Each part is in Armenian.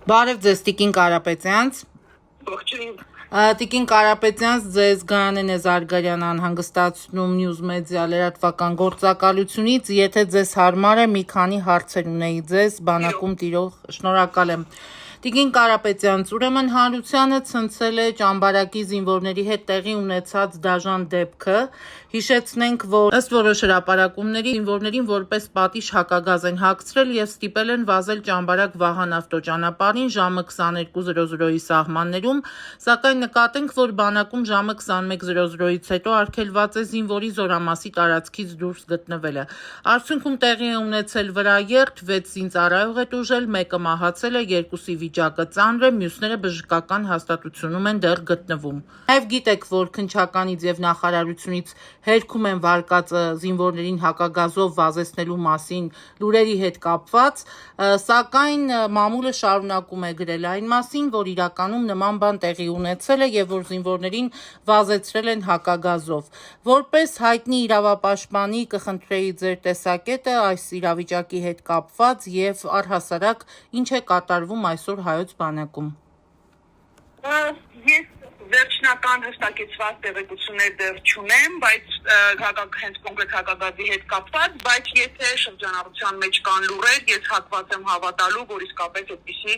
Բարև ձեզ Տիկին Կարապետյանց։ Տիկին Կարապետյանց ձեզ Գայանե Նեզարգարյան անհանգստացնում News Media լրատվական գործակալությունից, եթե ձեզ հարմար է մի քանի հարցեր ունեի ձեզ, բանակում տիրող, շնորհակալ եմ։ Տիկին Կարապետյանց, ուրեմն հանրությանը ցնցել է ճամբարակի զինվորների հետ տեղի ունեցած դաժան դեպքը։ Հիշեցնենք, որ ըստ որոշ հրապարակումների զինվորներին որպես պատիժ հակագազ են հագցրել եւ ստիպել են վազել ճամբարակ Վահան ավտոճանապարհին ժամը 22:00-ի սահմաններում, սակայն նկատենք, որ բանակում ժամը 21:00-ից հետո արգելված է զինվորի զորամասի տարածքից դուրս գտնվելը։ Արդյունքում տեղի է ունեցել վրաերթ, 6 զինծառայող է տուժել, մեկը մահացել է, երկուսի վիճակը ծանր է, մյուսները բժշկական հաստատությունում են դեռ գտնվում։ Նաև գիտեք, որ քննչականից եւ նախարարությունից հերքում են վարկածը զինվորներին հակագազով վազեցնելու մասին լուրերի հետ կապված, սակայն մամուլը շարունակում է գրել այն մասին, որ իրականում նման բան տեղի ունեցել է եւ որ զինվորներին վազեցրել են հակագազով։ Որպես հայտնի իրավապաշտպանի կխնդրեի ձեր տեսակետը այս իրավիճակի հետ կապված եւ առհասարակ ինչ է կատարվում այսօր հայոց բանակում։ Ես վերջնական հստակեցված տեղեկություններ դեռ չունեմ, բայց հենց կոնկրետ հակագազի հետ կապված, բայց եթե շրջանառության մեջ կան լուրեր, ես հակված եմ հավատալու, որ իսկապես այդպիսի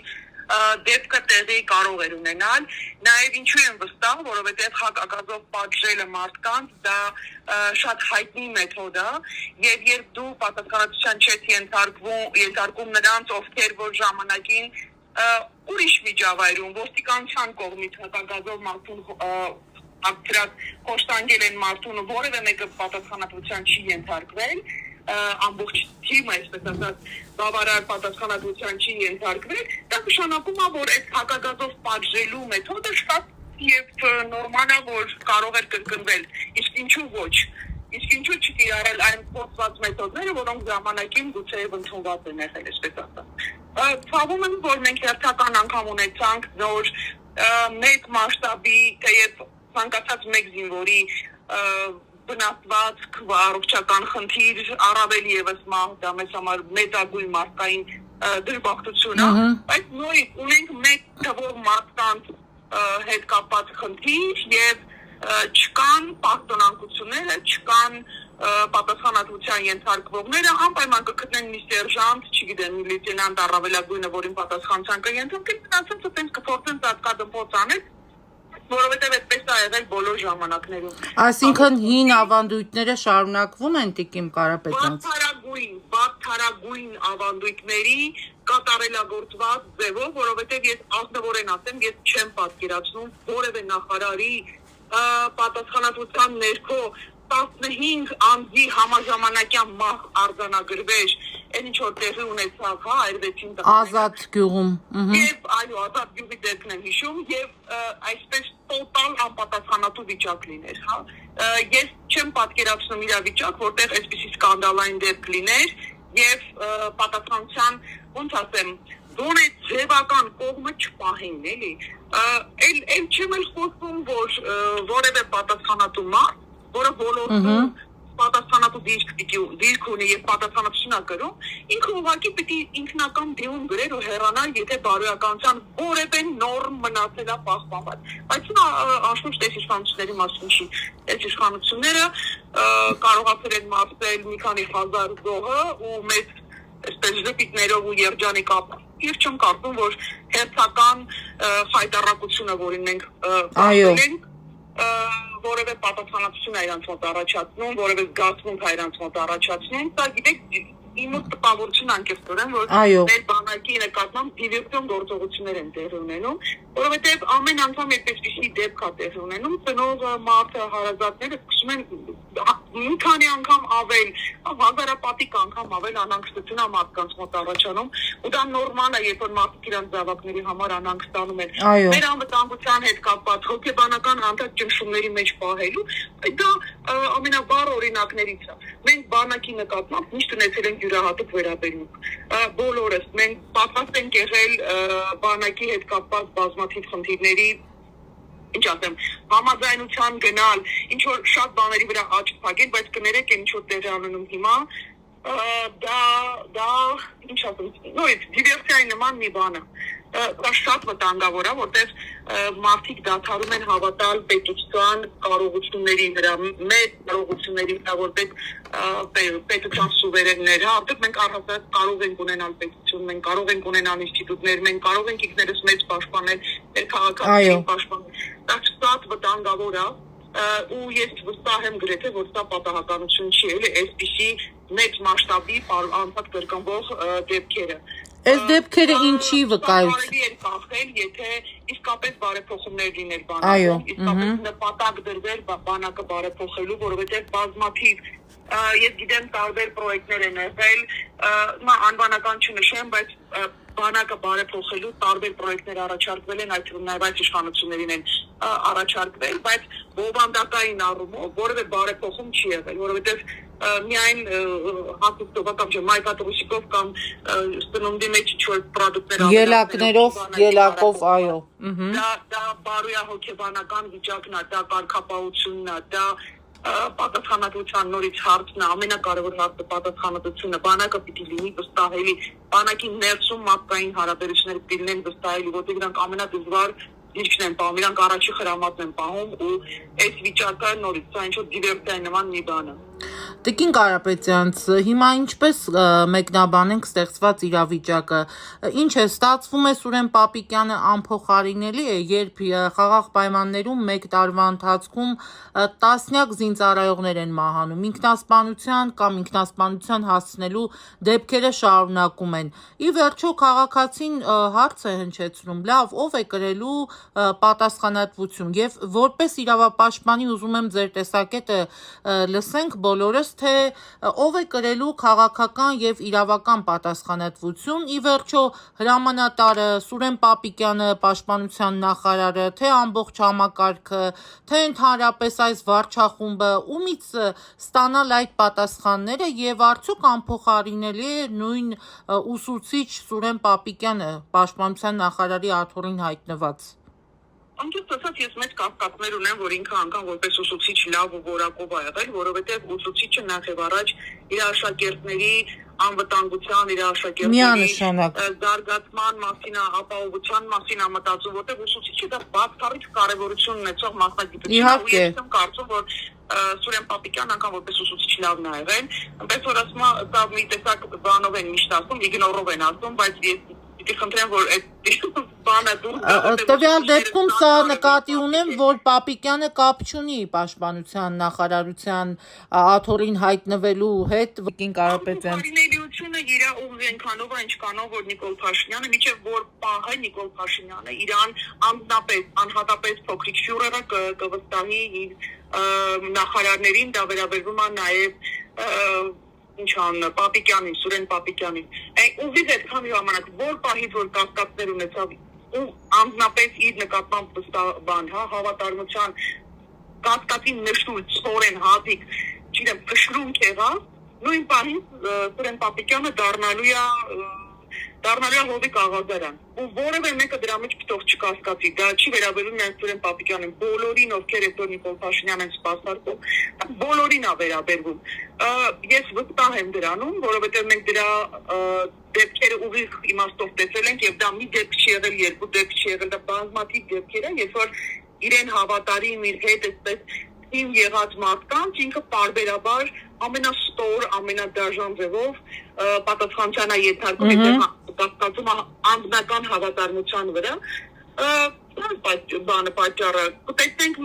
դեպքը տեղի կարող էր ունենալ, նաև ինչու եմ վստահ, որովհետև հակագազով պատժելը մարդկանց դա շատ հայտնի մեթոդ է, եւ երբ դու պատասխանատվության չես ենթարկում նրանց, ովքեր որ ժամանակին ուրիշ միջավայրում ոստիկանության կողմից հակագազով մարդուն կոշտանգել են մարդուն, որևէ մեկը պատասխանատվության չի ենթարկվել, ամբողջ թիմը, այսպես ասած, բավարար պատասխանատվության չի ենթարկվել, դա նշանակում է, որ այդ հակագազով պատժելու մեթոդը շատ եւ նորմալ է, որ կարող էր կրկնվել, իսկ ինչու ոչ, իսկ ինչու չկիրառել այն փոխված մեթոդները, որոնք ժամանակին գուցեև ընդունված են եղել, այսպես ասած։ Ցավում եմ, որ մենք հերթական անգամ ունեցանք նոր մեծ մասշտաբի, թեև ցանկացած մեկ զինվորի բնատված առողջական խնդիր, առավել եւս դա մեզ համար մեծագույն մարդկային դժբախտություն է, բայց նույն ունենք մեկ թվով մարդկանց հետ կապված խնդիր եւ չկան պաշտոնանկությունները, չկան պատասխանատվության ենթարկվողները, անպայման կգտնեն մի սերժանտ, չգիտեմ, մի լեյտենանտ առավելագույնը, որին պատասխանատվության կենթարկեն, մնացածը տենց կփորձեն ծածկադմփոց անել, որովհետև այդպես է եղել բոլոր ժամանակներում։ Այսինքն հին ավանդույթները շարունակվում են Տիկին Կարապետյանց։ Բացառագույն ավանդույթների կատարելագործված ձևով, որովհետև ես ազնվորեն ասեմ, ես չեմ պատկերացնում որևէ նախարարի պատասխանատվության ներքո 15 ամսի համաժամանակյան մահ արձանագրվեր, այն ինչ որ տեղի ունեցավ, հա, Այրվեցին Ազատ գյուղում։ Եվ այո, Ազատ գյուղի դեպքն եմ հիշում, եւ այսպես տոտալ անպատասխանատու վիճակ լիներ, հա։ Ես չեմ պատկերացնում իրավիճակ, որտեղ այսպիսի սկանդալային դեպք լիներ եւ պատասխանության, ոնց ասեմ, գոնե ձևական կողմը չպահին, էլի։ Էլ չեմ էլ խոսում, որ որևէ պատասխանատու մարդ, որը ոլորտում պատասխանատու դիրք ունի եւ պատասխանատվություն է կրում, ինքը ուղղակի պիտի ինքնական դիում գրեր ու հեռանալ, եթե բարոյականության որևէ նորմ մնացել է պահպանված։ Բայց նա անշուշտ այս իշխանությունների մասին չի։ Այս իշխանությունները կարողացել են մարսել մի քանի հազար զոհը ու մեծ այսպես ժպիտներով ու երջանիկ ապա։ Ես չեմ կարծում, որ հերթական խայտառակությունը, որին մենք այո որևէ պատասխանատվություն է իրանց մոտ առաջացնում, որևէ զգացմունք է իրանց մոտ առաջացնում, դա գիտեք իմ տպավորություն անկեղծորեն, որ մեր բանակի նկատմամբ դիվերսիոն գործողություններ են տեղի ունենում, որովհետև ամեն անգամ այդպիսի դեպք է տեղի ունենում, ծնողը, մարդը, հարազատները սկսում են մի քանի անգամ ավել, հազարապատիկ անգամ ավել անհանգստություն է մարդկանց մոտ առաջանում, ու դա նորմալ է, երբ որ մարդիկ իրանց զավակների համար անհանգստանում են։ Մեր անվտանգության հետ կապված հոգեբանական հանդարտ ճնշումների մեջ պահելու, դա ամենավառ օրինակներից է։ Մենք բանակի նկատմամբ միշտ ունեցել ենք յուրահատուկ վերաբերմունք։ Բոլորս մենք պատրաստ ենք եղել բանակի հետ կապված բազմաթիվ խնդիրների, ինչ ասեմ, համաձայնության գնալ, ինչ որ շատ բաների վրա աչք փակել, բայց կներեք ինչ որ տեղի ունենում հիմա, դա ինչ ասեմ, նույն դիվերսիայի նման մի բան է։ դա շատ վտանգավոր է, որտեղ մարդիկ դադարում են հավատալ պետության կարողությունների վրա, մեր կարողությունների վրա, որտեղ պետության սուվերեններ, արդյոք մենք առհասարակ կարող ենք ունենալ պետություն, մենք կարող ենք ունենալ ինստիտուտներ, մենք կարող ենք ինքներս մեծ պաշտպանել, մեր քաղաքացիներին պաշտպանել։ Դա շատ վտանգավոր է, ու ես վստահ եմ գրեթե, որ դա պատահականություն չի, էլի այսպիսի մեծ մասշտաբի անցած կրկնվող դեպքերը։ Այս դեպքերը ինչի վկայություն։ Կարելի է կախել, եթե իսկապես բարեփոխումներ լիներ բանակում, իսկապես նպատակ դրվեր բանակը բարեփոխելու, որովհետև բազմաթիվ ես գիտեմ տարբեր պրոյեկտներ են եղել, անվանական չնշեմ, բայց բանակը բարեփոխելու տարբեր պրոյեկտներ առաջարկվել են, այդ թվում նաև այս իշխանություններին են առաջարկվել, բայց բովանդակային առումով որևէ բարեփոխում չի եղել, որովհետև միայն հատուկով կամ մայկատրուսիկով կամ սնունդի մեջ ինչ-որ պրոդուկտներ ելակով, այո։ Դա բարոյահոգեբանական վիճակն է, դա կարգապահությունն է, դա պատասխանատվության նորից հարցն է, ամենակարևոր հարցը պատասխանատվությունը, բանակը պիտի լինի վստահելի, բանակի ներսում մարդկային հարաբերությունները պիտի լինեն վստահելի, որտեղ նրանք ամենադժվար դիրքն են պահում, իրանք առաջի խրամատն են պահում ու այս վիճակը նորից սա ինչ-որ դիվերսիայի նման մի բան է։ Տիկին Կարապետյանց, հիմա ինչպես մեկնաբանենք ստեղծված իրավիճակը, ինչ է ստացվում է Սուրեն Պապիկյանը անփոխարինելի է, երբ խաղաղ պայմաններում մեկ տարվա ընթացքում տասնյակ զինծառայողներ են մահանում, ինքնասպանության կամ ինքնասպանության հասցնելու դեպքերը շարունակում են։ Ի վերջո քաղաքացին հարց է հնչեցնում, լավ, ով է կրելու պատասխանատվություն եւ որպես իրավապաշտպանի ուզում եմ ձեր տեսակետը լսենք բոլորս, թե ով է կրելու քաղաքական եւ իրավական պատասխանատվություն, ի վերջո հրամանատարը Սուրեն Պապիկյանը, պաշտպանության նախարարը, թե ամբողջ համակարգը, թե ընդհանրապես այս վարչախումբը, ումից ստանալ այդ պատասխանները եւ արդյոք անփոխարինելի է նույն ուսուցիչ Սուրեն Պապիկյանը, պաշտպանության նախարարի աթոռին հայտնված։ Անկեղծ ասած, ես մեծ կասկածներ ունեմ, որ ինքը անգամ որպես ուսուցիչ լավ ու որակով է եղել, որովհետև ուսուցիչը նախ եւ առաջ իր աշակերտների անվտանգության, իր աշակերտների զարգացման մասին, ապահովության մասին է մտածում, որտեղ ուսուցիչը դա բացառիկ կարևորություն ունեցող մասնագիտություն է, ու ես եմ կարծում, որ Սուրեն Պապիկյան անգամ որպես ուսուցիչ լավն է եղել, այնպես որ ասում է, դա մի տեսակ բանով են միշտ ասում, իգնորով են ասում, բայց ես խնդրեմ, որ այդ բանը տվյալ դեպքում սա նկատի ունեմ, որ Պապիկյանը կապ չունի պաշտպանության նախարարության աթոռին հայտնվելու հետ, Տիկին Կարապետյան։ Անփոխարինելիությունը իր ուղի այնքանով է, ինչքանով որ Նիկոլ Փաշինյանը, միջև որ պահը Նիկոլ Փաշինյանը իրան անհատապես փոքրիկ ֆյուրերը կվստահի իր նախարարներին, դա վերաբերվում է նաև Պապիկյանին, Սուրեն Պապիկյանին։ Ուղիղ այդքան ժամանակ, որ պահից որ կասկածներ ունեցավ ու անձնապես իր նկատմամբ բան, հավատարմության կասկածի նշույլ ծորեն հատիկ, չգիտեմ, փշրունք եղավ, նույն պահին Սուրեն Պապիկյանը դառնալու է հովիկ աղազարան։ Ու որևէ մեկը դրա մեջ պիտող չկասկածի, դա չի վերաբերում միայն Սուրեն Պապիկյանին, բոլորին, ովքեր այսօր Նիկոլ Փաշինյանն են սպասարկում, բոլորին է վերաբերվում։ Ես վստահ եմ դրանում, որովհետև մենք դրա դեպքերը ուղիղ իմաստով տեսել ենք, եւ դա մի դեպք չի եղել, երկու դեպք չի եղել, դա բազմաթիվ դեպքեր են, երբ որ իրեն հավատարիմ իր հետ այսպես թիմ եղած մարդկանց ինքը պարբերաբար ամենաստոր, ամենադաժան ձևով պատասխանության է ենթարկում, կասկածում անձնական հավատարմության վրա, բանը պատճառը, տեսնենք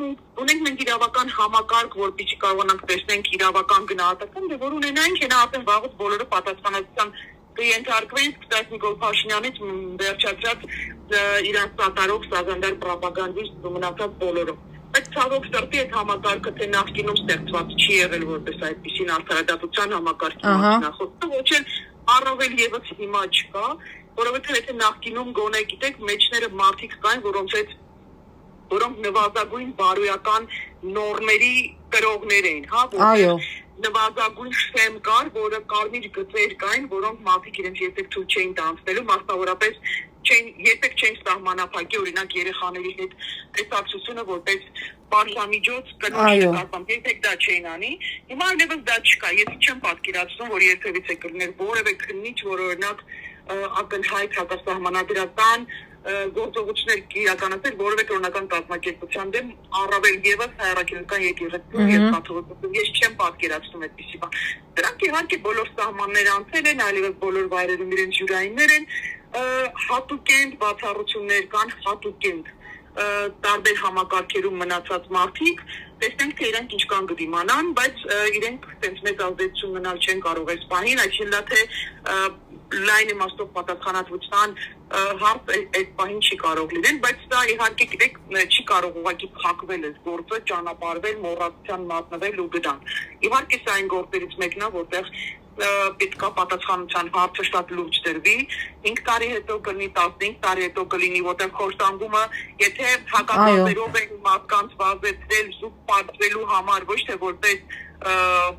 ունենք մենք իրավական համակարգ, որպեսզի կարողանանք տեսնենք իրավական գնահատական, որ ունենայինք, հենա ասեն վաղուց բոլորը պատասխանատվության կենթարկվեն, սկսած Նիկոլ Փաշինյանից վերջացած իրանց սատարող սազանդար պրոպագանդիստ ու մնացած բոլորը։ Բայց ցավոք սրտի այդ համակարգը թե նախկինում ստեղծված չի եղել որպես այդպիսին արդարադատության համակարգի մասնախոսը, ոչ էլ առավել եւս հիմա չկա, որովհետեւ եթե նախկինում գոնե գիտեք մեջները մարդիկ կային, որոնք նվազագույն բարոյական նորմերի կրողներ էին, այո, նվազագույն շեմ կար, որը կարմիր գծեր կային, որոնք մարդիկ իրենց երբեք թույլ չէին տանցնելու, մասնավորապես երբեք չեն սահմանափակի օրինակ երեխաների հետ տեսակցությունը որպես պարզամիջոց կնոջ նկատմամբ, երբեք դա չէին անի։ Հիմա այլևս դա չկա, ես չեմ պատկերացնում, որ երբևիցե կլիներ որևէ քննիչ, որ օրինակ ակնհայտ հակասահմանադրական գործողություններ իրականացնել որևէ կրոնական կազմակերպության դեմ առավել եւս հայրաքելական եկեղեցու եւ կաթողիկոսի ես չեմ պատկերացնում այդպիսի բան։ Դրանք իհարկե բոլոր սահմաններ անցել են, այլևս բոլոր վայրերում իրենց ջուրայիններ են, հատուկենտ բացառություններ կան, հատուկենտ տարբեր համակարգերում մնացած մարդիկ, տեսնենք թե իրենք ինչքան կդիմանան, բայց իրենք տենց մեծ ազդեցություն մնալ չեն կարող այս պահին, այսինքն դա թե լայն իմաստով պատասխանատվության հարց այդ պահին չի կարող լինել, բայց դա իհարկե գիտեք չի կարող ուղղակի փակվել այս գործը, ճանապարհվել, մոռացության մատնվել ու գնալ։ Իհարկե սա այն գործերից մեկն է, որտեղ պետք է պատասխանության հարցը շատ լուրջ դրվի, 5 տարի հետո կլինի, 15 տարի հետո կլինի, որտեղ խորհրդանգումը, եթե հակակազմերով են մարդկանց վազեցրել զուտ պատվելու համար, ոչ թե որպես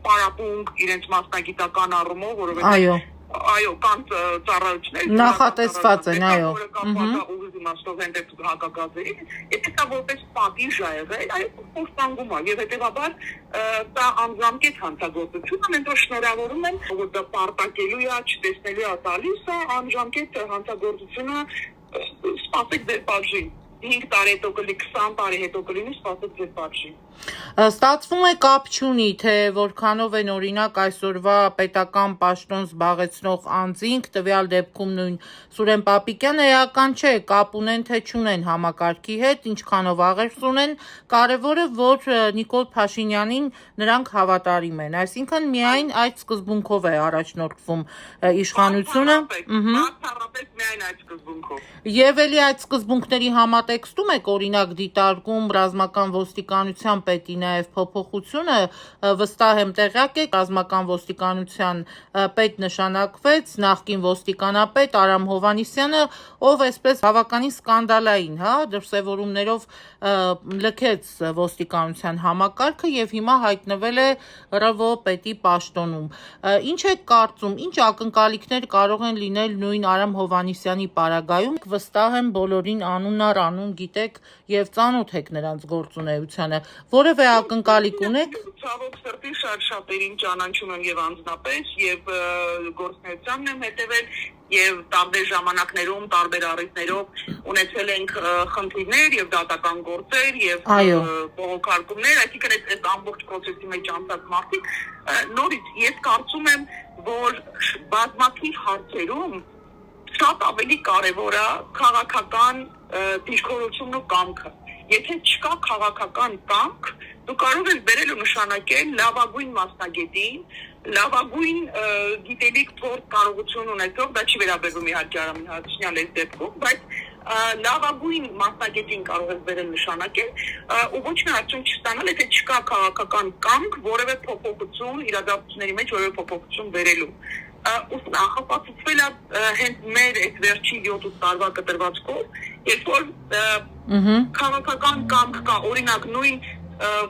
պարապունք իրենց մասնագիտական առումով, որովհետև այո, կան ծառայություններ նախատեսված են, այո, իմաստով են դեպի հակագազերի, եթե դա որպես պատիժ ա եղել, այո, խորհրդանգում է եւ հետեւաբար դա անձամկետ հանցագործություն, մենք որ շնորհավորում են, որ դա պարտակելու է, չտեսնելու է տալիս, անձամկետ հանցագործությունը սպասեք ձեր պատժին։ 5 տարի հետո կլինի, 20 տարի հետո կլինի, սպասեք ձեր պատժին։ Ստացվում է կապ չունի, թե որքանով են օրինակ այսօրվա պետական պաշտոն զբաղեցնող անձինք, տվյալ դեպքում նույն Սուրեն Պապիկյանը էական չէ, կապ ունեն թե չունեն համակարգի հետ, ինչքանով աղերս ունեն, կարևորը որ Նիկոլ Փաշինյանին նրանք հավատարիմ են, այսինքն միայն այդ սկզբունքով է առաջնորդվում իշխանությունը, միայն այդ սկզբունքով։ Եվ էլի այդ սկզբունքների համատեքստում եք օրինակ դիտարկում ռազմական ոստիկանության պետի նաև փոփոխությունը, վստահ եմ տեղյակ եք, ռազմական ոստիկանության պետ նշանակվեց նախկին ոստիկանապետ Արամ Հովհաննիսյանը, ով այսպես բավականին սկանդալային, դրսևորումներով լքեց ոստիկանության համակարգը եւ հիմա հայտնվել է ՌՎՕ պետի պաշտոնում։ Ինչ եք կարծում, ինչ ակնկալիքներ կարող են լինել նույն Արամ Հովհաննիսյանի պարագայում, վստահ եմ բոլորին անուն առ անուն գիտեք եւ ծանոթ եք նրանց գործունեությանը, որևէ ակնկալիք ունեք։ Ցավոք սրտի շատ-շատերին ճանաչում եմ եւ անձնապես եւ գործունեությանն եմ հետեւել եւ տարբեր ժամանակներում, տարբեր առիթներով ունեցել ենք խնդիրներ եւ դատական գործեր եւ բողոքարկումներ, այսինքն այս ամբողջ process-ի մեջ անցած մարդիկ նորից ես կարծում եմ, որ բազմաթիվ հարցերում շատ ավելի կարևոր է քաղաքական դիրքորոշումն ու կամքը։ Եթե չկա քաղաքական կամք, դու կարող ես բերել ու նշանակել լավագույն մասնագետին, լավագույն գիտելիք փորձ կարողություն ունեցող, դա չի վերաբերվում իհարկե Արամ Հովհաննիսյան այս դեպքում, բայց լավագույն մասնագետին կարող ես բերել նշանակել ու ոչ մի արդյունք չստանալ, եթե չկա քաղաքական կամք որևէ փոփոխություն իրադարձությունների մեջ որևէ փոփոխություն բերելու։ Ուսն նախապատրաստվել է հենց մեր այդ վերջի 7 տարվա կտրվածքով, երբ որ քաղաքական կամք կա, օրինակ նույն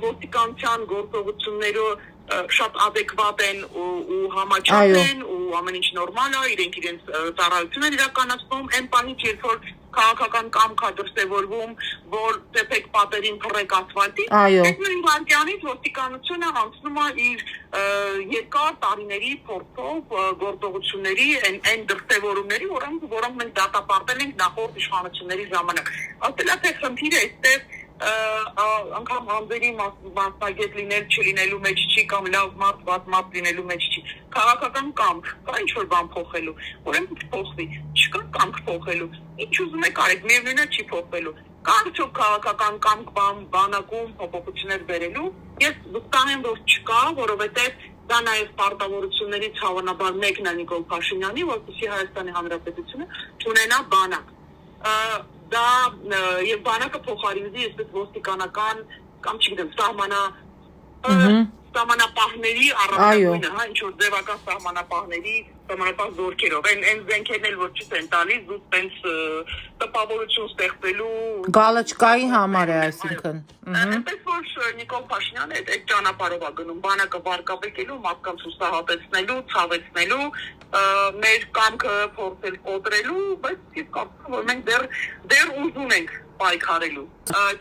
ոստիկանության գործողությունները շատ adekvat են ու համաչափ են ու ամեն ինչ նորմալ է, իրենք իրենց ծառայությունն են իրականացնում, այն բանից երբ որ քաղաքական կամք է դրսևորվում, որ դեպեք պատերին փռեք ասֆալտի, այդ նույն վարքյանից ոստիկանությունը անցնում է իր երկար տարիների փորձով գործողությունների այն դրսևորումների, որոնք մենք դատապարտել ենք նախորդ իշխանությունների ժամանակ։ Ասել է թե խնդիրը այստեղ անգամ անձերի մասնագետ լինել չլինելու մեջ չի կամ լավ մարդ վատ մարդ լինելու մեջ չի, քաղաքական կամք կա ինչ-որ բան փոխելու, ուրեմն փոխվի, չկա կամք փոխելու, ինչ ուզում եք արեք, միևնույնն է չի փոխվելու, կա արդյոք քաղաքական կամք բանակում փոփոխություններ բերելու, ես վստահ եմ, որ չկա, որովհետև դա նաև պարտավորություններից հավանաբար մեկն է Նիկոլ Փաշինյանի, որպեսզի Հայաստանի Հանրապետությունը չունենա բանակ։ Դա եւ բանակը փոխարինվի այսպես ոստիկանական կամ չգիտեմ սահմանապահների առաքելությունը, ինչ որ ձևական սահմանապահների սահմանապահ զորքերով, այն զենքերն էլ որ չեն տալիս, զուտ տենց տպավորություն ստեղծելու գալաչկայի համար է, այսինքն։ Այնպես որ Նիկոլ Փաշինյանը այդ ճանապարհով է գնում, բանակը վարկաբեկելու, մարդկանց հուսահատեցնելու, ցավեցնելու, մեր կամքը փորձել կոտրելու, բայց ես կարծում եմ, որ մենք դեռ ուզում ենք պայքարելու։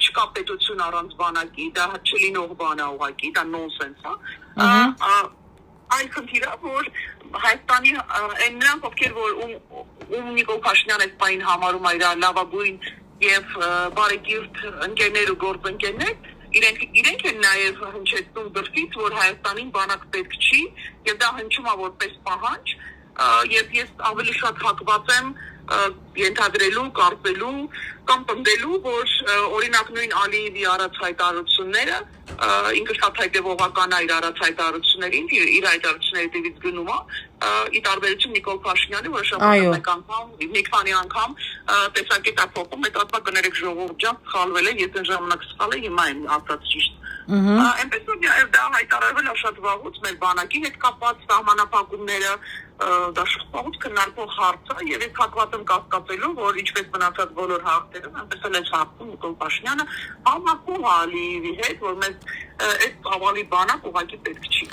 Չկա պետություն առանց բանակի, դա չլինող բան է ուղղակի, դա նոնսենս է։ այլ խնդիր է, որ Հայաստանի այն նրանք, ովքեր որ Նիկոլ Փաշինյանը այս պահին համարում է իր լավագույն եւ բարեկիրթ ընկերներ ու գործընկերներ, իրենք են նաեւ հնչեցնում դրսից, որ Հայաստանին բանակ պետք չի, եւ դա հնչում է որպես պահանջ, եւ ես ավելի շատ հակված եմ ենթադրելու, կարծելու կամ պնդելու, որ օրինակ նույն Ալիևի արած հայտարարությունները ինքը շատ հետևողական է իր արած հայտարարություններին, իր հայտարարությունների դեպից գնում է, ի տարբերություն Նիկոլ Փաշինյանի, որը շաբաթ մեկ անգամ, մի քանի անգամ տեսակետ է փոխում, հետո կներեք ժողովուրդ ջան, սխալվել է, ես այն ժամանակ սխալ եմ, հիմա եմ ասած ճիշտ։ Այնպես որ դա հայտարարվել է շատ վաղուց մեր բանակի հետ կապված սահմանափակումները, դա շատ վաղուց քննարկվող հարց է եւ ես հակված եմ կասկածելու, որ ինչպես մնացած բոլոր հարցերում, այնպես էլ այս հարցում Նիկոլ Փաշինյանը համակում Ալիևի հետ, որ մեզ այս ծավալի բանակ ուղղակի պետք չի։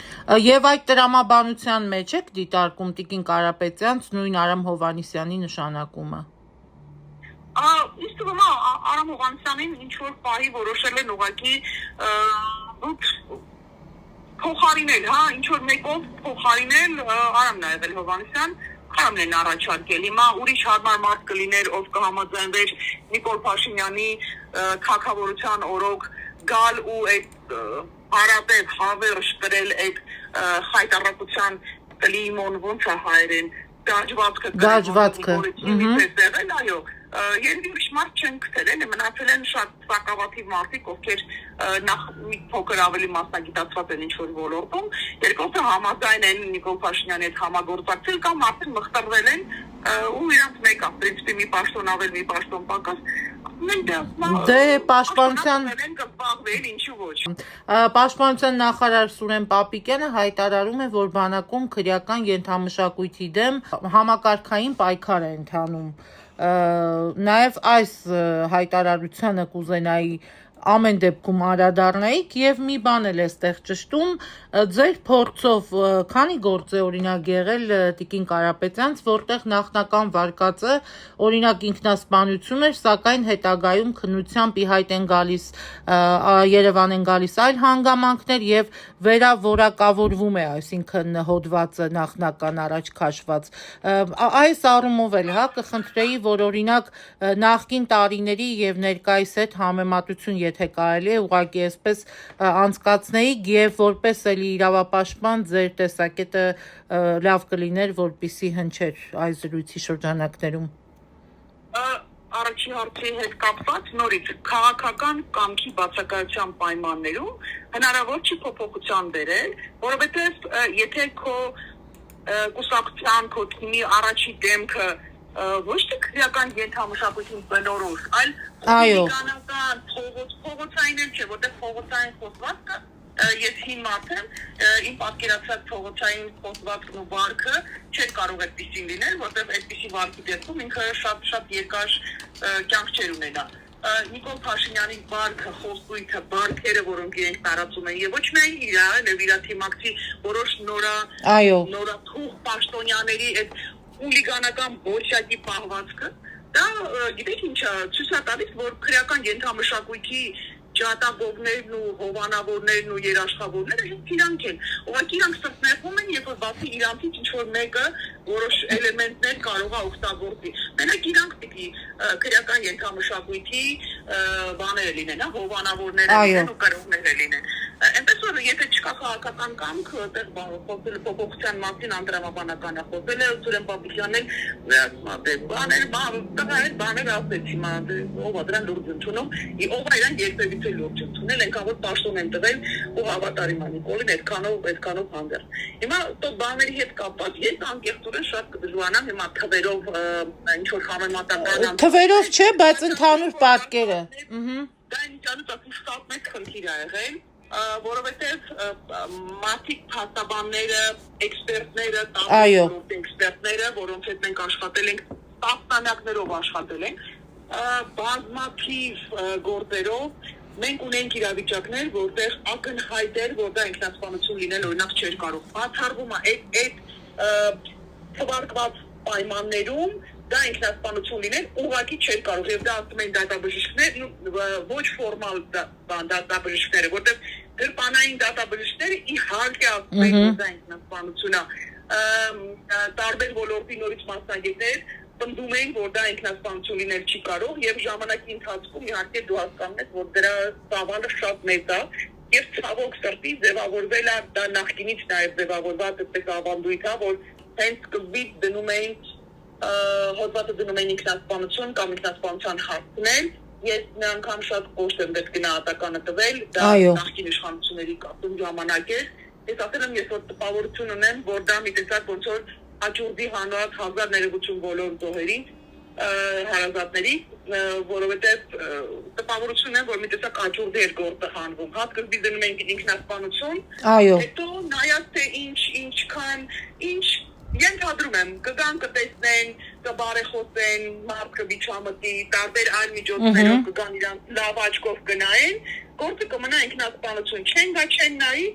Եվ այդ տրամաբանության մեջ եք դիտարկում Տիկին Կարապետյանց նույն Արամ Հովհաննիսյանի նշանակումը։ Ինձ թվում է Արամ Հովհաննիսյանին ինչ որ պահի որոշել են ուղղակի փոխարինել, հա, ինչ որ մեկով փոխարինել Արամն է եղել Հովհաննիսյան, Արամն են առաջարկել։ Հիմա ուրիշ հարմար մարդ կլիներ, ով կհամաձայնվեր Նիկոլ Փաշինյանի թագավորության օրոք գալ ու այդ հարատև հավերժ կրել այդ հայտարարության կլիմոն ոնց է հայերեն գաջվածքը այո Երևի ուրիշ մարդ չեն գտել, մնացել են շատ սակավաթիվ մարդիկ, ովքեր նախ մի փոքր ավելի մասնագիտացված են ինչ-որ ոլորտում, երկրորդը համաձայն են Նիկոլ Փաշինյանի հետ համագործակցել կամ արդեն մխտռվել են ու իրանց մեկ է, պրինցիպի մի պաշտոն ավել, մի պաշտոն պակաս, Դե պաշտպանության Պաշտպանության նախարար Սուրեն Պապիկյանը հայտարարում է, որ բանակում քրեական ենթամշակույթի դեմ համակարգային պայքար է ընթանում։ Նաև այս հայտարարությանը կուզենայի ամեն դեպքում անդրադառնայիք եւ մի բան էլ էստեղ ճշտում ձեր փորձով քանի գործ է օրինակ եղել Տիկին Կարապետյանց, որտեղ նախնական վարկածը օրինակ ինքնասպանություն էր, սակայն հետագայում քննությամբ ի հայտ են գալիս Երևան են գալիս այլ հանգամանքներ եւ վերավորակավորվում է, այսինքն հոդվածը նախնական առաջ քաշված։ Այս առումով էլ հա կխնդրեի, որ օրինակ նախկին տարիների եւ ներկայիս հետ համեմատություն եթե կարելի է ուղղակի այսպես անցկացնեիք եւ որպես էլի իրավապաշտպան ձեր տեսակետը լավ կլիներ, որպեսզի հնչեր այս զրույցի շրջանակներում։ Առաջի հարցի հետ կապված նորից քաղաքական կամքի բացակայության պայմաններում հնարավոր չի փոփոխության բերել, որովհետեւ եթե քո կուսակցության քո թիմի առաջի դեմքը ոչ թե քրեական ենթամշակույթին բնորոշ, այլ քրեականական փողոցային չէ, որտեղ փողոցային խոսվածքը ես հիմա եմ, իմ պատկերացած փողոցային խոսվածքն ու վարքը չէր կարող այդպեսին լինել, որտեղ այդպեսի վարքի դեպքում ինքը շատ երկար կյանք չէր ունենա։ Նիկոլ Փաշինյանի վարքը, խոստույթը, բարքերը, որոնք իրենք տարածում են, եւ ոչ միայն իր, այլև իր թիմակցի որոշ նորաթուխ պաշտոնյաների այդ ուլիգանական բոլշակի պահվածքը, դա գիտեք ինչա, ցույց է տալիս, որ քրեական ենթամշակույթի ջատագովներն ու հովանավորներն ու երաշխավորները իրանք են։ Ուղղակի իրանք սրտներում են, երբ որ բացի իրանքից ինչ-որ մեկը որոշ էլեմենտներ կարող է օգտագործի։ Մենակ իրանք պիտի քրեական ենթամշակույթի բաները լինեն, հովանավորները լինեն ու կրողները լինեն։ Այնպես որ եթե չկա քաղաքական կամք, այդտեղ խոսել փոփոխության մասին անդրամաբանական է խոսել, Սուրեն Պապիկյանն էլ բաներ ասեց հիմա ով է դրան լուրջ ընդունում, ով է իրան երբևիցե լուրջ ընդունել, այնքան որ պաշտոն են տվել ու հավատարիմ է Նիկոլին այդքանով հանդերձ։ Հիմա տո բաների հետ կապված ես անկեղծորեն շատ կդժվարանամ հիմա թվերով ինչ որ համեմատական թվերով չէ, բայց ընդհանուր պատկերը։ Դա ինքնանուց շատ մեծ խնդիր է եղել, որովհետև մարդիկ փաստաբանները, էքսպերտները, էքսպերտները, որոնց հետ մենք աշխատել ենք, տասնամյակներով աշխատել ենք, բազմաթիվ գործերով մենք ունենք իրավիճակներ, որտեղ ակնհայտ էր, որ դա ինքնասպանություն լինել օրինակ չէր կարող։ Բացառվում է այդ թվարկված պայմաններում դա ինքնասպանություն լինել ուղղակի չէր կարող եւ դա ասում են դատաբժիշկներ ոչ ֆորմալ դատաբժիշկները որտեղ գրպանային դատաբժիշկները իհարկե ասում են որ դա ինքնասպանություն է տարբեր ոլորտի նորից մասնագետներ պնդում են որ դա ինքնասպանություն լինել չի կարող եւ ժամանակի ընթացքում իհարկե դու հասկանում ես որ դրա ծավալը շատ մեծ է եւ ցավոք սրտի ձևավորվել է դա նախկինից նաեւ ձևավորված այդպես ավանդույթ է որ հենց սկզբից դնում էին հոդվածը դնում են ինքնասպանություն կամ ինքնասպանության հասցնել ես մի անգամ շատ կոշտ եմ դեպք գնահատականը տվել դա նախկին իշխանությունների կապում ժամանակ էր ես ասել եմ ես որ տպավորություն ունեմ որ դա մի տեսակ ոնց որ աճուրդի հանված հազար ներողություն բոլոր զոհերին հարազատների որովհետև տպավորություն է որ մի տեսակ աճուրդի էր գործը հանվում հատկապես դնում են ինքնասպանություն հետո նայած թե ինչ Ենթադրում եմ, կգան կտեսնեն, կբարեխոսեն, մարդ կվիճամտի, տարբեր այլ միջոցներով կգան իրանց լավ աչքով կնայեն, գործը կմնա ինքնասպանություն, չեն նայի,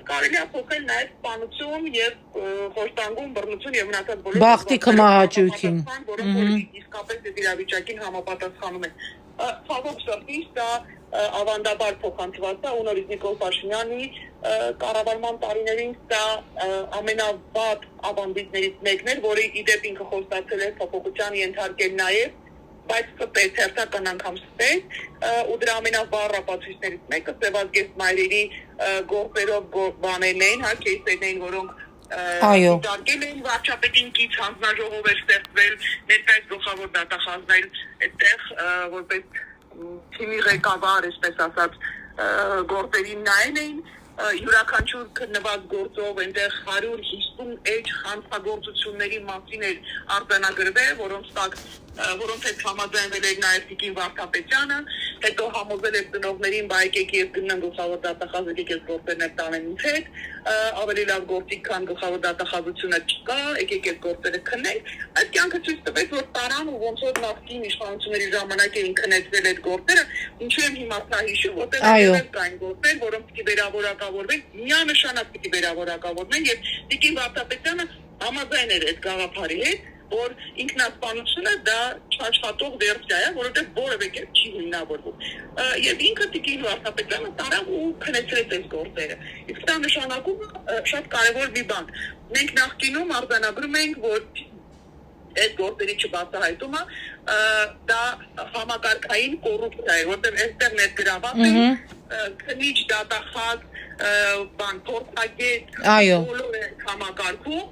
կարելի է փոխել նաև սպանություն եւ խոշտանգում, բռնություն եւ մնացած բոլոր բախտի կմահաճույքին, որոնք իսկապես այդ իրավիճակին համապատասխանում են։ Ցավոք սրտի դա ավանդաբար փոխանցված է ու նորից Նիկոլ Փաշինյանի կառավարման տարիներին դա ամենավատ ավանդույթներից մեկն էր, որը իդեպ ինքը խոստացել է փոփոխության ենթարկել նաև, բայց ստեց հերթական անգամ ստեց ու դրա ամենավառ ապացույցներից մեկը Սևազգեստ Մայրերի գործերով բաներն էին, հա քեյսերն էին, որոնք դարձել են վարչապետին կից հանձնաժողով էր ստեղծվել, ներկայիս գլխավոր դատախազն էր այդտեղ որպես թիմի ղեկավար, այսպես ասած, գործերին նայել էին յուրաքանչյուր քննված գործով այնտեղ 150 էջ հանցագործությունների մասին էր արձանագրվել, որոնց հետ համաձայնվել էր նաև Տիկին Վարդապետյանը, հետո համոզել էր ծնողներին, բա եկեք եւ գնանք գլխավոր դատախազ, եկեք այս գործերն տանեն ինձ հետ, ավելի լավ գործիք քան գլխավոր դատախազությունը չկա, եկեք այս գործերը քննենք, այդ կյանքը ցույց տվեց, որ տարան ու ոնց որ նախկին իշխանությունների ժամանակ էին քննեցվել այդ գործերը, ինչու եմ հիմա սա հիշում, որտեղ կային գործեր, որոնք պիտի վերավորակավորվեն, միանշանակ պիտի վերավորակավորվեն եւ Տիկին Վարդապետյանը համաձայն էր այդ գաղափարի հետ, որ ինքնասպանությունը դա չաշխատող վերջա է, որովհետև որևէ կերպ չի հիմնավորվում։ Եվ ինքը Տիկին Վարդապետյանը տարավ ու քննեցրեց այս գործերը։ Իսկ դա նշանակում է շատ կարևոր մի բան։ Մենք նախկինում արձանագրում ենք, որ այդ գործերի չբացահայտումը դա համակարգային կոռուպցիա է, որտեղ այստեղ ներգրաված են քնիչ, դատախազ, փորձագետ, բոլորը համակարգում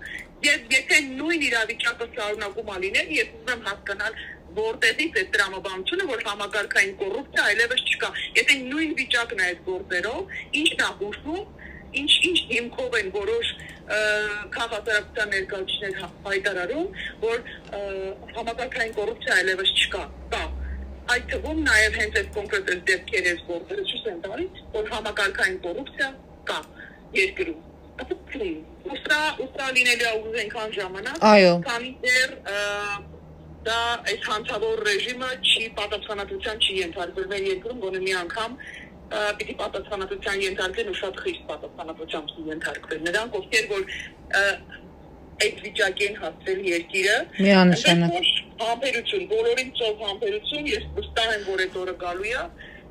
Եվ եթե նույն իրավիճակը շարունակում ալիներ, ես ուզում եմ հասկանալ որտեղից է տրամաբանությունը, որ համակարգային կոռուպցիա այլևս չկա։ Եթե նույն վիճակն է այդ գործերով, ինչն է հուշում, ինչ հիմքով են որոշ քաղաքացիական ներկայացուցիչներ հայտարարում, որ համակարգային կոռուպցիա այլևս չկա։ Կա։ Այդ թվում նաև հենց այդ կոնկրետ դեպքերը գործերը ցույց են տալիս, որ համակարգային կոռուպցիա կա երկրում։ Ուստրա լինելի է ուզում այնքան ժամանակ, քանի դեռ դա այս հանցավոր ռեժիմը չի պատասխանատվության չի ենթարկվել մեր երկրում, գոնե մի անգամ պիտի պատասխանատվության ենթարկեն ու շատ խիստ պատասխանատվության պիտի ենթարկվեն։ Նրանք ովքեր որ այդ վիճակի են հասցրել երկիրը, միանշանակ համբերություն, բոլորին ծով համբերություն, ես վստահ եմ, որ այդ օրը գալու է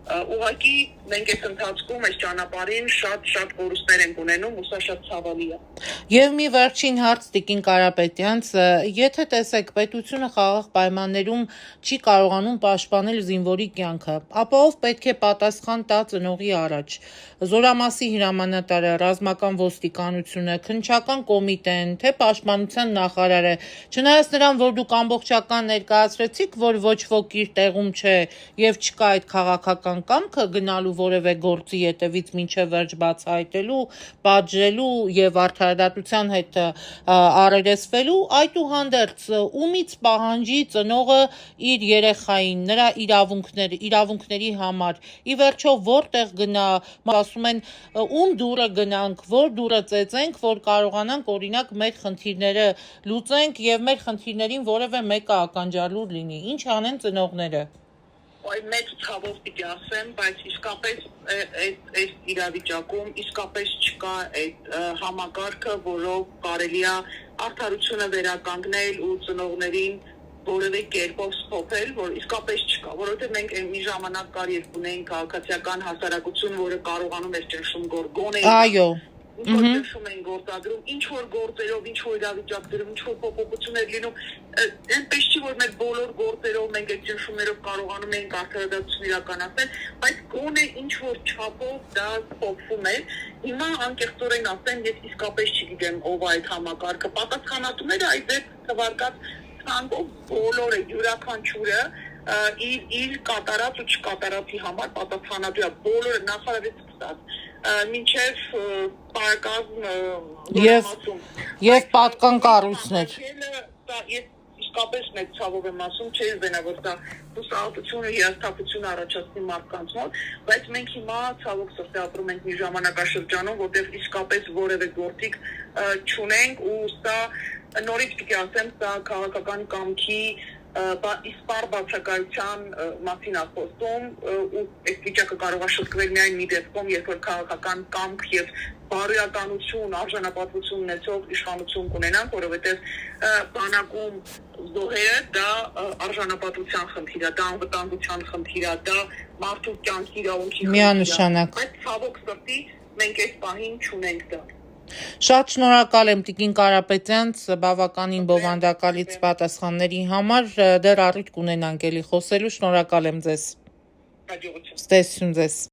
ուղղակի մենք այս ընթացքում այս ճանապարհին շատ կորուստներ ենք ունենում ու սա շատ ցավալի է։ Եվ մի վերջին հարց Տիկին Կարապետյանց, եթե տեսեք պետությունը խաղաղ պայմաններում չի կարողանում պաշտպանել զինվորի կյանքը, ապա ով պետք է պատասխան տա ծնողի առաջ։ Զորամասի հրամանատարը, ռազմական ոստիկանությունը, քննչական կոմիտեն, թե պաշտպանության նախարարը, չնայած նրան, որ դուք ամբողջական ներկայացրեցիք, որ ոչ ոք իր տեղում չէ եւ չկա այդ քաղաքական կամքը գնալու որևէ գործի ետևից մինչև վերջ բացահայտելու, պատժելու եւ արդարադատության հետ առերեսվելու, այդուհանդերձ ումից պահանջի ծնողը իր երեխային, նրա իրավունքների համար, ի վերջո որտեղ գնա, ասում են ում դուրը գնանք, որ դուրը ծեծենք, որ կարողանանք օրինակ մեր խնդիրները լուծենք եւ մեր խնդիրներին որևէ մեկը ականջալուր լինի, ինչ անեն ծնողները։ Այ մեծ ցավով պիտի ասեմ, բայց իսկապես այս իրավիճակում իսկապես չկա այդ համակարգը, որով կարելի է արդարությունը վերականգնել ու ծնողներին որևէ կերպով սփոփել, որ իսկապես չկա, որովհետև մենք մի ժամանակ կար երբ ունեինք քաղաքացիական հասարակություն, որը կարողանում էր ճնշում գորգոնել։ Այո։ Ինչ որ ճնշում են գործադրում, ինչ որ գործերով, ինչ որ իրավիճակներում, ինչ որ փոփոխություններ լինում, այնպես չի որ մեր բոլոր գործերով մենք այդ ճնշումներով կարողանում ենք արդարադատություն իրականացնել, բայց գոնե ինչ որ չափով դա փոխվում է։ Հիմա անկեղծորեն ասեմ, ես իսկապես չգիտեմ ով է այդ համակարգը, պատասխանատուները այդ թվարկած ցանկով բոլորը յուրաքանչյուրը իր կատարած ու չկատարածի համար պատասխանատու է, բոլորը նախարարից սկսած մինչև պարակազմ եւ պատկան կառույցներ։ Ես իսկապես մեծ ցավով եմ ասում, չէ՞ զենա որ դա հուսահատությունը, հիասթափություն առաջացնի մարդկանց մոտ, բայց մենք հիմա ցավոք սրտի ապրում ենք մի ժամանակաշրջանում, որտեղ իսկապես որևէ գործիք չունենք ու սա նորից պիտի ասեմ, սա քաղաքական կամքի իսպար բացակայության մասին խոսում ու այս վիճակը կարող է շտկվել միայն մի դեպքում, երբ որ քաղաքական կամք եւ բարոյականություն, արժանապատվություն ունեցող իշխանություն կունենանք, որովհետեւ բանակում զոհերը դա արժանապատվության խնդիր է, դա անվտանգության խնդիր է, դա մարդու կյանքի իրավունքի խնդիր է, միանշանակ։ բայց ցավոք սրտի մենք այս պահին չունենք դա։ Շատ շնորհակալ եմ Տիկին Կարապետյանց բավականին բովանդակալից պատասխանների համար, դեռ առիթ կունենանք էլի խոսելու, շնորհակալ եմ ձեզ։ Հաջողություն։ Ստեսություն ձեզ։